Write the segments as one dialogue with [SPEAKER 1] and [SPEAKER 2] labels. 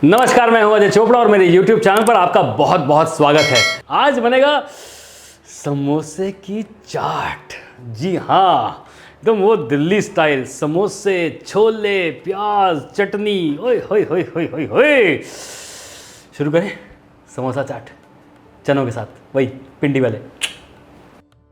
[SPEAKER 1] नमस्कार, मैं हूं अजय चोपड़ा और मेरे YouTube चैनल पर आपका बहुत बहुत स्वागत है। आज बनेगा समोसे की चाट। जी हाँ, एकदम वो दिल्ली स्टाइल समोसे, छोले, प्याज, चटनी। ओए होए होए होए होए होए। शुरू करें समोसा चाट चनों के साथ, वही पिंडी वाले।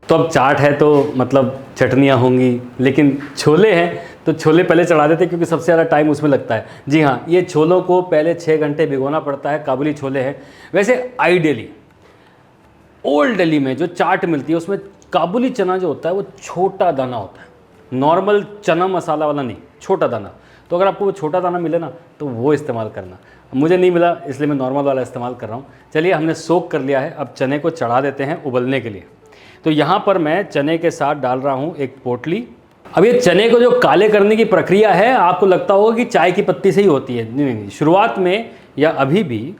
[SPEAKER 1] तो अब चाट है तो मतलब चटनियाँ होंगी, लेकिन छोले हैं तो छोले पहले चढ़ा देते क्योंकि सबसे ज़्यादा टाइम उसमें लगता है। जी हाँ, ये छोलों को पहले 6 घंटे भिगोना पड़ता है। काबुली छोले हैं। वैसे आइडियली ओल्ड दिल्ली में जो चाट मिलती है उसमें काबुली चना जो होता है वो छोटा दाना होता है, नॉर्मल चना मसाला वाला नहीं, छोटा दाना। तो अगर आपको वो छोटा दाना मिले ना तो वो इस्तेमाल करना। मुझे नहीं मिला इसलिए मैं नॉर्मल वाला इस्तेमाल कर रहा हूँ। चलिए, हमने सोक कर लिया है, अब चने को चढ़ा देते हैं उबलने के लिए। तो यहाँ पर मैं चने के साथ डाल रहा हूँ एक पोटली। अब ये चने को जो काले करने की प्रक्रिया है, आपको लगता होगा कि चाय की पत्ती से ही होती है। नहीं नहीं, शुरुआत में या अभी भी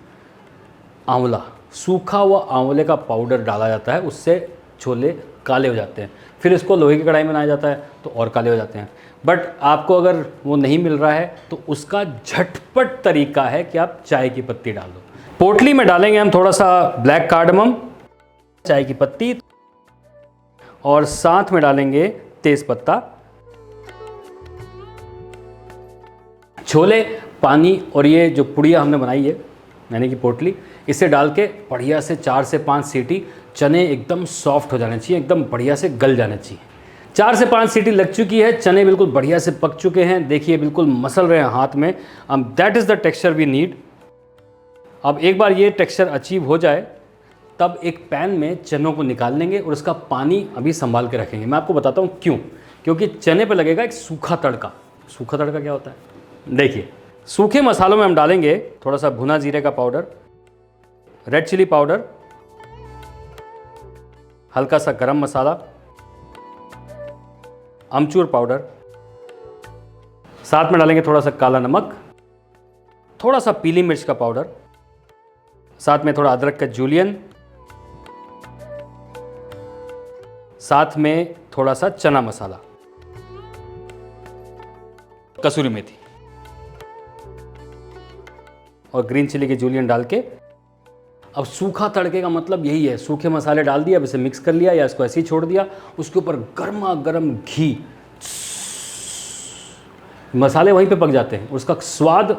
[SPEAKER 1] आंवला, सूखा हुआ आंवले का पाउडर डाला जाता है, उससे छोले काले हो जाते हैं। फिर इसको लोहे की कढ़ाई में बनाया जाता है तो और काले हो जाते हैं। बट आपको अगर वो नहीं मिल रहा है तो उसका झटपट तरीका है कि आप चाय की पत्ती डाल दो। पोटली में डालेंगे हम थोड़ा सा ब्लैक कार्डमम, चाय की पत्ती, और साथ में डालेंगे तेज पत्ता। छोले, पानी और ये जो पुड़िया हमने बनाई है यानी कि पोटली, इसे डाल के बढ़िया से 4 से 5 सीटी, चने एकदम सॉफ्ट हो जाने चाहिए, एकदम बढ़िया से गल जाने चाहिए। 4 से 5 सीटी लग चुकी है, चने बिल्कुल बढ़िया से पक चुके हैं। देखिए बिल्कुल मसल रहे हैं हाथ में। That is the texture we need. अब एक बार ये टेक्सचर अचीव हो जाए तब एक पैन में चनों को निकाल लेंगे और उसका पानी अभी संभाल के रखेंगे। मैं आपको बताता हूँ क्यों। क्योंकि चने पे लगेगा एक सूखा तड़का। सूखा तड़का क्या होता है देखिए, सूखे मसालों में हम डालेंगे थोड़ा सा भुना जीरे का पाउडर, रेड चिली पाउडर, हल्का सा गरम मसाला, अमचूर पाउडर, साथ में डालेंगे थोड़ा सा काला नमक, थोड़ा सा पीली मिर्च का पाउडर, साथ में थोड़ा अदरक का जूलियन, साथ में थोड़ा सा चना मसाला, कसूरी मेथी और ग्रीन चिली के जूलियन डाल के। अब सूखा तड़के का मतलब यही है, सूखे मसाले डाल दिया, अब इसे मिक्स कर लिया या इसको ऐसे ही छोड़ दिया। उसके ऊपर गर्मा गर्म घी, मसाले वहीं पे पक जाते हैं और उसका स्वाद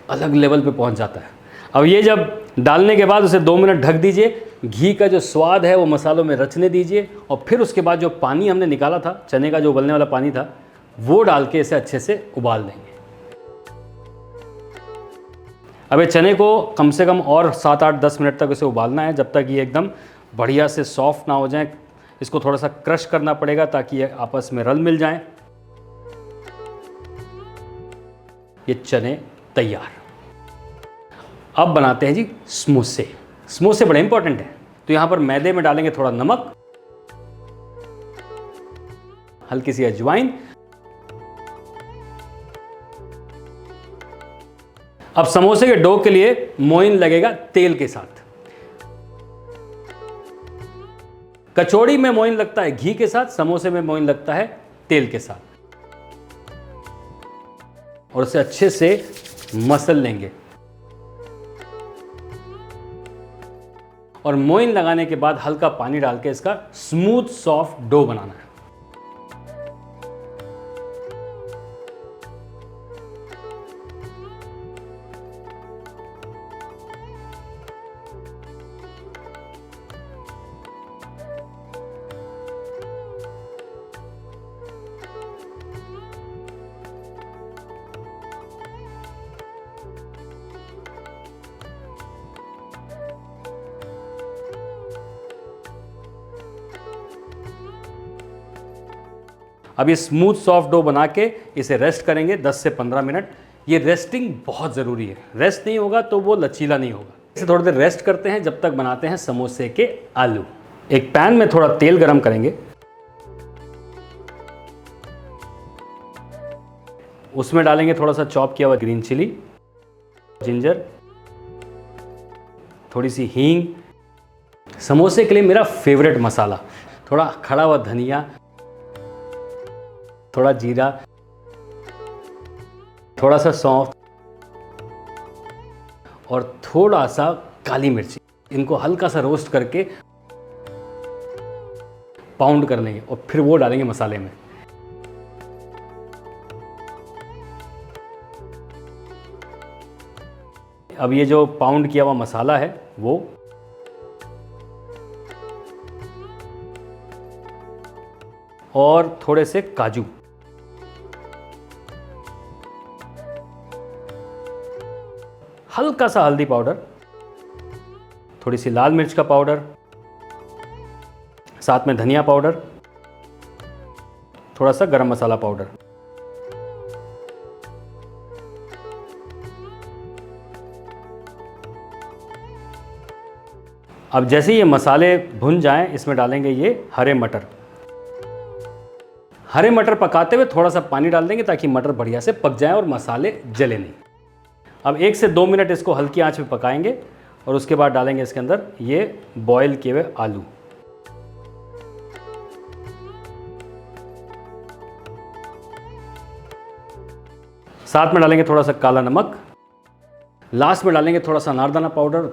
[SPEAKER 1] अलग लेवल पे पहुंच जाता है। अब ये जब डालने के बाद उसे 2 मिनट ढक दीजिए, घी का जो स्वाद है वो मसालों में रचने दीजिए, और फिर उसके बाद जो पानी हमने निकाला था, चने का जो उबलने वाला पानी था, वो डाल के इसे अच्छे से उबाल देंगे। अब ये चने को कम से कम और 7, 8, 10 मिनट तक इसे उबालना है, जब तक ये एकदम बढ़िया से सॉफ्ट ना हो जाए। इसको थोड़ा सा क्रश करना पड़ेगा ताकि ये आपस में रल मिल जाएं। ये चने तैयार। अब बनाते हैं जी समोसे। समोसे बड़े इंपॉर्टेंट हैं। तो यहां पर मैदे में डालेंगे थोड़ा नमक, हल्की सी अजवाइन। अब समोसे के डो के लिए मोइन लगेगा तेल के साथ। कचौड़ी में मोइन लगता है घी के साथ, समोसे में मोइन लगता है तेल के साथ। और उसे अच्छे से मसल लेंगे। और मोइन लगाने के बाद हल्का पानी डाल के इसका स्मूथ सॉफ्ट डो बनाना है। अब ये स्मूथ सॉफ्ट डो बना के इसे रेस्ट करेंगे 10 से 15 मिनट। ये रेस्टिंग बहुत ज़रूरी है, रेस्ट नहीं होगा तो वो लचीला नहीं होगा। इसे थोड़ी देर रेस्ट करते हैं जब तक बनाते हैं समोसे के आलू। एक पैन में थोड़ा तेल गरम करेंगे, उसमें डालेंगे थोड़ा सा चॉप किया हुआ ग्रीन चिली, जिंजर, थोड़ी सी हींग। समोसे के लिए मेरा फेवरेट मसाला, थोड़ा खड़ा हुआ धनिया, थोड़ा जीरा, थोड़ा सा सौंफ, और थोड़ा सा काली मिर्ची। इनको हल्का सा रोस्ट करके पाउंड कर लेंगे और फिर वो डालेंगे मसाले में। अब ये जो पाउंड किया हुआ मसाला है वो, और थोड़े से काजू, हल्का सा हल्दी पाउडर, थोड़ी सी लाल मिर्च का पाउडर, साथ में धनिया पाउडर, थोड़ा सा गरम मसाला पाउडर। अब जैसे ये मसाले भुन जाएं, इसमें डालेंगे ये हरे मटर। हरे मटर पकाते हुए थोड़ा सा पानी डाल देंगे ताकि मटर बढ़िया से पक जाएं और मसाले जले नहीं। अब 1 से 2 मिनट इसको हल्की आंच पे पकाएंगे और उसके बाद डालेंगे इसके अंदर ये बॉईल किए हुए आलू। साथ में डालेंगे थोड़ा सा काला नमक, लास्ट में डालेंगे थोड़ा सा अनारदाना पाउडर,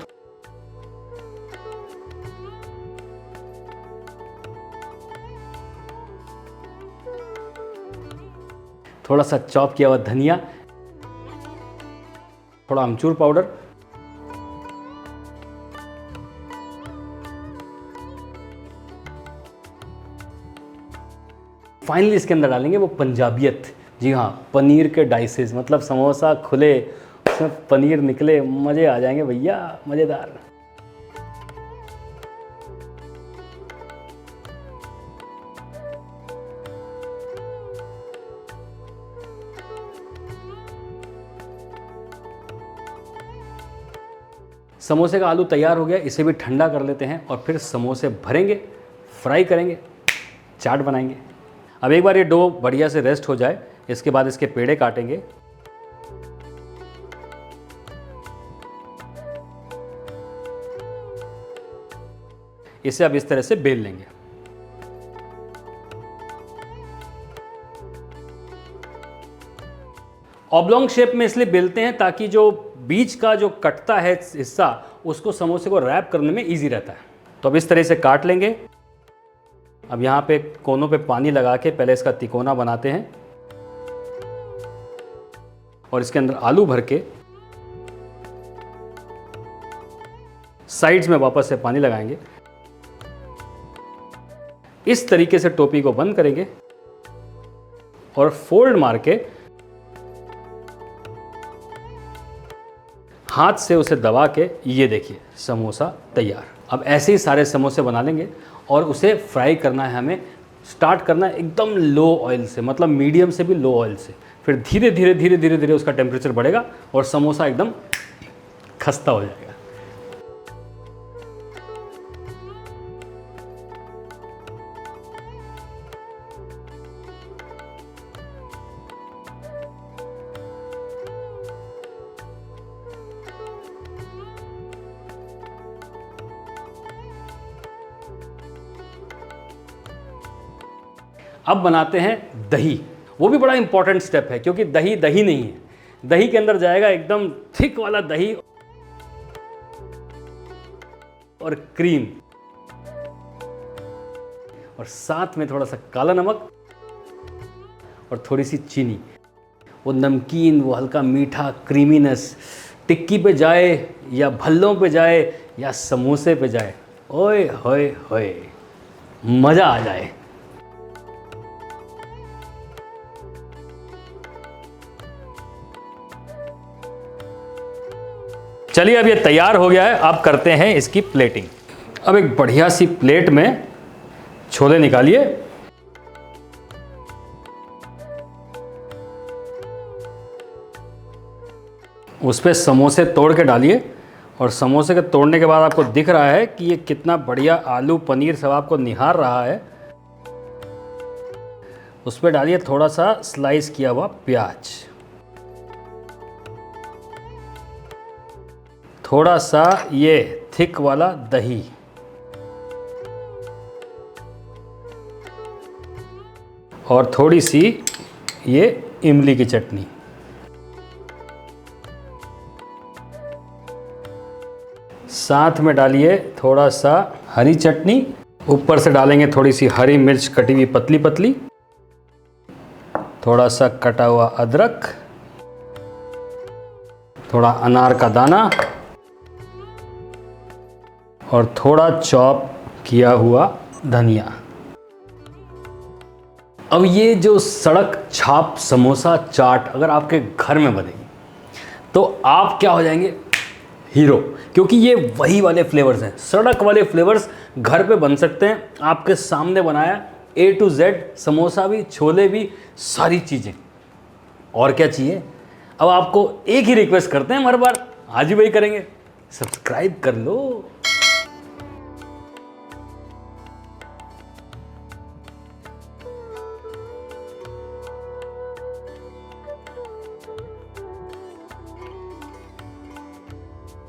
[SPEAKER 1] थोड़ा सा चॉप किया हुआ धनिया, थोड़ा अमचूर पाउडर, फाइनली इसके अंदर डालेंगे वो पंजाबियत। जी हाँ, पनीर के डाइसेस, मतलब समोसा खुले उसमें पनीर निकले, मज़े आ जाएंगे भैया, मज़ेदार। समोसे का आलू तैयार हो गया, इसे भी ठंडा कर लेते हैं और फिर समोसे भरेंगे, फ्राई करेंगे, चाट बनाएंगे। अब एक बार ये डो बढ़िया से रेस्ट हो जाए, इसके बाद इसके पेड़े काटेंगे। इसे अब इस तरह से बेल लेंगे। ऑब्लोंग शेप में इसलिए बेलते हैं ताकि जो बीच का जो कटता है हिस्सा, उसको समोसे को रैप करने में इजी रहता है। तो अब इस तरह से काट लेंगे। अब यहाँ पे कोनों पे पानी लगा के पहले इसका तिकोना बनाते हैं और इसके अंदर आलू भर के साइड्स में वापस से पानी लगाएंगे। इस तरीके से टोपी को बंद करेंगे और फोल्ड मार के हाथ से उसे दबा के, ये देखिए समोसा तैयार। अब ऐसे ही सारे समोसे बना लेंगे और उसे फ्राई करना है हमें। स्टार्ट करना है एकदम लो ऑयल से, मतलब मीडियम से भी लो ऑयल से, फिर धीरे धीरे धीरे धीरे धीरे उसका टेम्परेचर बढ़ेगा और समोसा एकदम खस्ता हो जाएगा। अब बनाते हैं दही। वो भी बड़ा इंपॉर्टेंट स्टेप है क्योंकि दही दही नहीं है, दही के अंदर जाएगा एकदम थिक वाला दही और क्रीम, और साथ में थोड़ा सा काला नमक और थोड़ी सी चीनी। वो नमकीन, वो हल्का मीठा क्रीमीनेस टिक्की पे जाए या भल्लों पे जाए या समोसे पे जाए, ओए होए होए, मज़ा आ जाए। चलिए अब ये तैयार हो गया है, अब करते हैं इसकी प्लेटिंग। अब एक बढ़िया सी प्लेट में छोले निकालिए, उस पर समोसे तोड़ के डालिए और समोसे के तोड़ने के बाद आपको दिख रहा है कि ये कितना बढ़िया आलू पनीर सब आपको निहार रहा है। उस पर डालिए थोड़ा सा स्लाइस किया हुआ प्याज, थोड़ा सा ये थिक वाला दही, और थोड़ी सी ये इमली की चटनी। साथ में डालिए थोड़ा सा हरी चटनी, ऊपर से डालेंगे थोड़ी सी हरी मिर्च कटी हुई पतली पतली, थोड़ा सा कटा हुआ अदरक, थोड़ा अनार का दाना और थोड़ा चॉप किया हुआ धनिया। अब ये जो सड़क छाप समोसा चाट अगर आपके घर में बनेगी तो आप क्या हो जाएंगे, हीरो, क्योंकि ये वही वाले फ्लेवर्स हैं, सड़क वाले फ्लेवर्स घर पे बन सकते हैं। आपके सामने बनाया A to Z, समोसा भी, छोले भी, सारी चीज़ें। और क्या चाहिए? अब आपको एक ही रिक्वेस्ट करते हैं हर बार, आज ही वही करेंगे, सब्सक्राइब कर लो।